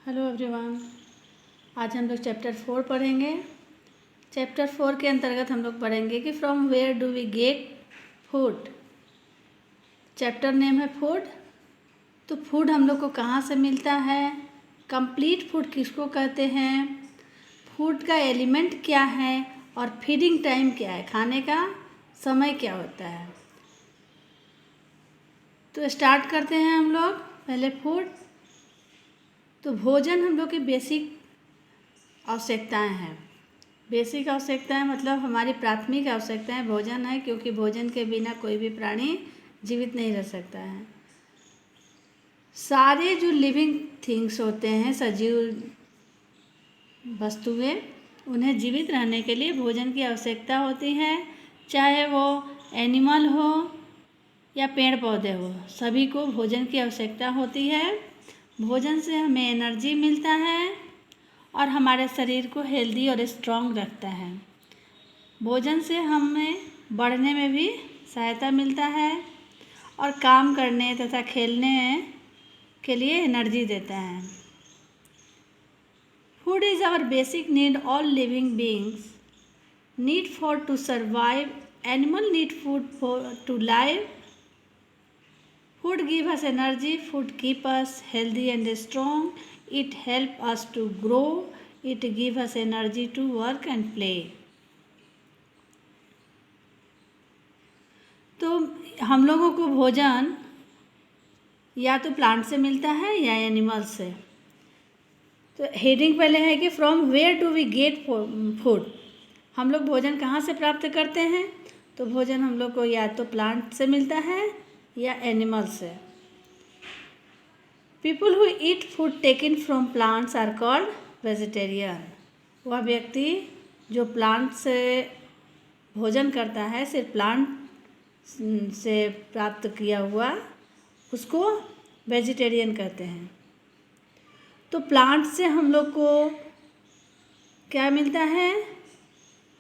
Hello everyone. आज हम लोग चैप्टर 4 पढ़ेंगे। चैप्टर 4 के अंतर्गत हम लोग पढ़ेंगे कि from where do we get food. Chapter name है फूड। तो फूड हम लोग को कहाँ से मिलता है, कंप्लीट फूड किसको कहते हैं, फूड का एलिमेंट क्या है और फीडिंग टाइम क्या है, खाने का समय क्या होता है। तो स्टार्ट करते हैं हम लोग। पहले फूड। तो भोजन हम लोग की बेसिक आवश्यकताएं हैं। बेसिक आवश्यकताएं मतलब हमारी प्राथमिक आवश्यकताएं भोजन है, क्योंकि भोजन के बिना कोई भी प्राणी जीवित नहीं रह सकता है। सारे जो लिविंग थिंग्स होते हैं, सजीव वस्तुएं, उन्हें जीवित रहने के लिए भोजन की आवश्यकता होती है। चाहे वो एनिमल हो या पेड़ पौधे हो, सभी को भोजन की आवश्यकता होती है। भोजन से हमें एनर्जी मिलता है और हमारे शरीर को हेल्दी और स्ट्रॉन्ग रखता है। भोजन से हमें बढ़ने में भी सहायता मिलता है और काम करने तथा खेलने के लिए एनर्जी देता है। Food is our basic need all living beings need for to survive. Animal need food for to live. Food give us energy, food keep us healthy and strong, it help us to grow, it give us energy to work and play. तो हम लोगों को भोजन या तो plant से मिलता है या एनिमल से। तो हेडिंग पहले है कि from where do we get food. हम लोग भोजन कहाँ से प्राप्त करते हैं। तो भोजन हम लोग को या तो प्लांट से मिलता है या एनिमल से। People who eat food taken from plants are called vegetarian. वह व्यक्ति जो प्लांट से भोजन करता है, सिर्फ प्लांट से प्राप्त किया हुआ, उसको वेजिटेरियन कहते हैं। तो प्लांट से हम लोग को क्या मिलता है,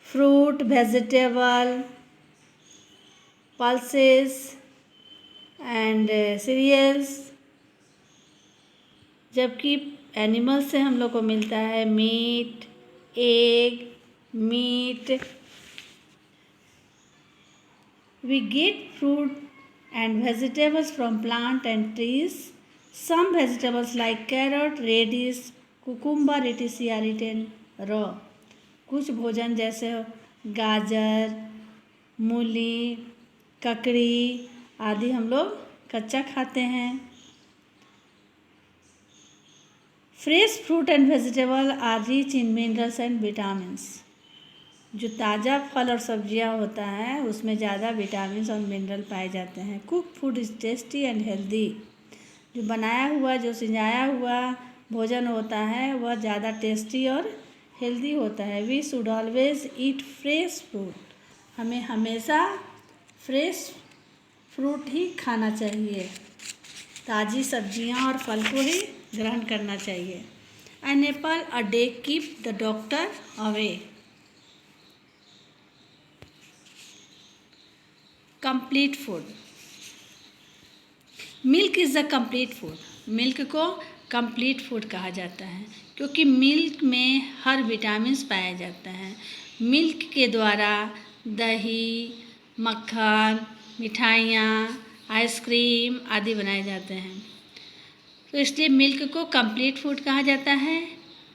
fruit, vegetable, pulses and cereals. जबकि एनिमल से हम लोग को मिलता है meat, egg, meat. We get fruit and vegetables from plant and trees. Some vegetables like carrot, radish, cucumber etc are eaten raw. कुछ भोजन जैसे गाजर, मूली, ककड़ी आदि हम लोग कच्चा खाते हैं। Fresh fruit and vegetable are rich in minerals and vitamins. जो ताज़ा फल और सब्जियां होता है उसमें ज़्यादा विटामिन्स और मिनरल पाए जाते हैं। Cook food is tasty and healthy. जो बनाया हुआ, जो सिंजाया हुआ भोजन होता है वह ज़्यादा टेस्टी और हेल्दी होता है। We should always eat fresh fruit. हमें हमेशा फ्रेश फ्रूट ही खाना चाहिए। ताज़ी सब्जियां और फल को ही ग्रहण करना चाहिए। An apple a day keep the doctor away. Complete food. Milk is the complete food. Milk को कंप्लीट फूड कहा जाता है, क्योंकि मिल्क में हर विटामिन्स पाया जाता है। मिल्क के द्वारा दही, मक्खन, मिठाइयाँ, आइसक्रीम आदि बनाए जाते हैं। तो इसलिए मिल्क को कंप्लीट फूड कहा जाता है।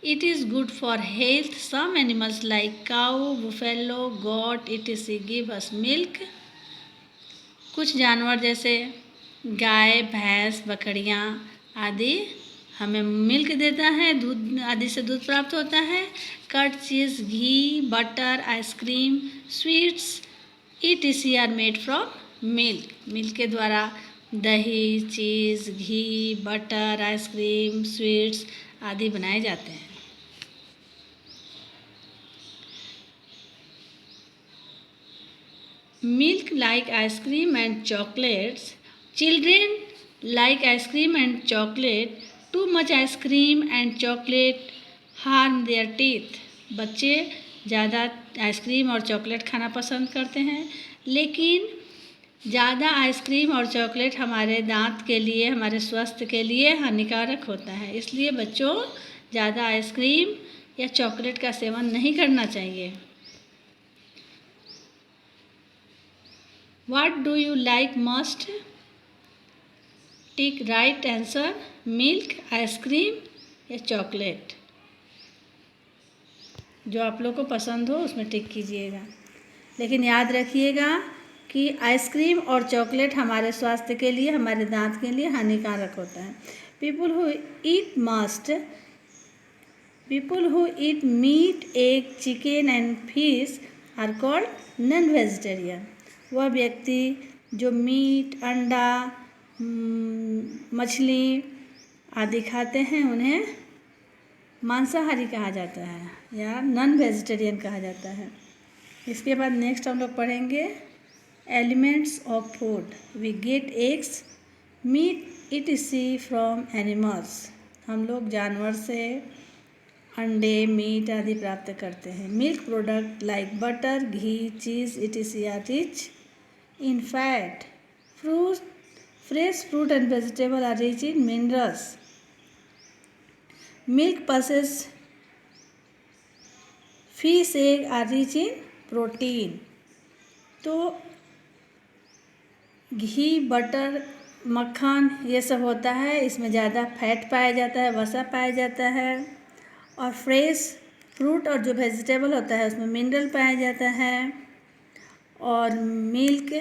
It is good for health. Some animals like cow, buffalo, goat etc give us milk. कुछ जानवर जैसे गाय, भैंस, बकरियाँ आदि हमें मिल्क देता है, दूध आदि से दूध प्राप्त होता है। Curd, cheese, ghee, butter, ice cream, sweets etc are made from milk. Milk के द्वारा दही, चीज़, घी, बटर, आइसक्रीम, स्वीट्स आदि बनाए जाते हैं। Milk like ice cream and chocolates. Children like ice cream and chocolate. Too much ice cream and chocolate harm their teeth. बच्चे ज़्यादा ice cream और चॉकलेट खाना पसंद करते हैं, लेकिन ज़्यादा आइसक्रीम और चॉकलेट हमारे दांत के लिए, हमारे स्वास्थ्य के लिए हानिकारक होता है, इसलिए बच्चों ज़्यादा आइसक्रीम या चॉकलेट का सेवन नहीं करना चाहिए। What do you like most? Tick right answer, milk, ice cream या चॉकलेट। जो आप लोग को पसंद हो उसमें टिक कीजिएगा। लेकिन याद रखिएगा कि आइसक्रीम और चॉकलेट हमारे स्वास्थ्य के लिए, हमारे दांत के लिए हानिकारक होता है। People who eat meat, egg, chicken and fish are called non vegetarian. वह व्यक्ति जो मीट, अंडा, मछली आदि खाते हैं उन्हें मांसाहारी कहा जाता है या नॉन वेजिटेरियन कहा जाता है। इसके बाद नेक्स्ट हम लोग पढ़ेंगे elements of food. We get eggs, meat, etc. From animals. हम लोग जानवर से अंडे, मीट आदि प्राप्त करते हैं। Milk product like butter, ghee, cheese etc. Are rich in fat. Fresh fruit and vegetable are rich in minerals. Milk pulses, fish, egg are rich in protein. तो घी, बटर, मक्खन ये सब होता है, इसमें ज़्यादा फैट पाया जाता है, वसा पाया जाता है। और फ्रेश फ्रूट और जो वेजिटेबल होता है उसमें मिनरल पाया जाता है। और मिल्क,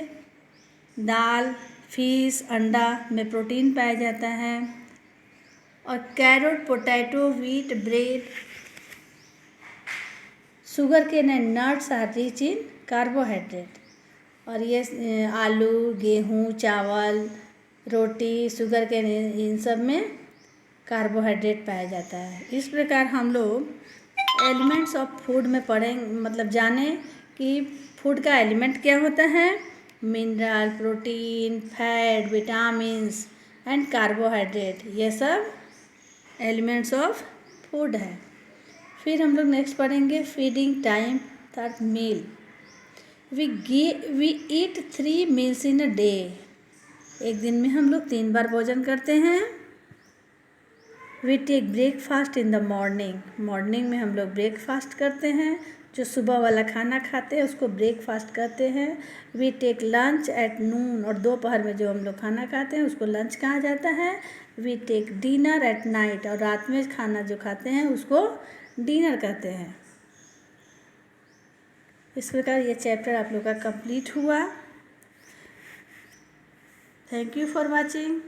दाल, फिश, अंडा में प्रोटीन पाया जाता है। और carrot, potato, wheat, bread, sugar cane and nuts are rich in carbohydrate. और ये आलू, गेहूँ, चावल, रोटी, शुगर केन इन सब में कार्बोहाइड्रेट पाया जाता है। इस प्रकार हम लोग एलिमेंट्स ऑफ फूड में पढ़ेंगे, मतलब जाने कि फूड का एलिमेंट क्या होता है। Mineral, protein, fat, vitamins and carbohydrate, ये सब एलिमेंट्स ऑफ फूड है। फिर हम लोग नेक्स्ट पढ़ेंगे feeding time, third meal. We eat 3 meals in a day. एक दिन में हम लोग 3 बार भोजन करते हैं। We take breakfast in the morning. Morning में हम लोग ब्रेकफास्ट करते हैं, जो सुबह वाला खाना खाते हैं उसको ब्रेकफास्ट कहते हैं। We take lunch at noon, और दोपहर में जो हम लोग खाना खाते हैं उसको लंच कहा जाता है। We take dinner at night, और रात में खाना जो खाते हैं उसको डिनर कहते हैं। इस प्रकार ये चैप्टर आप लोग का कंप्लीट हुआ। Thank you for watching.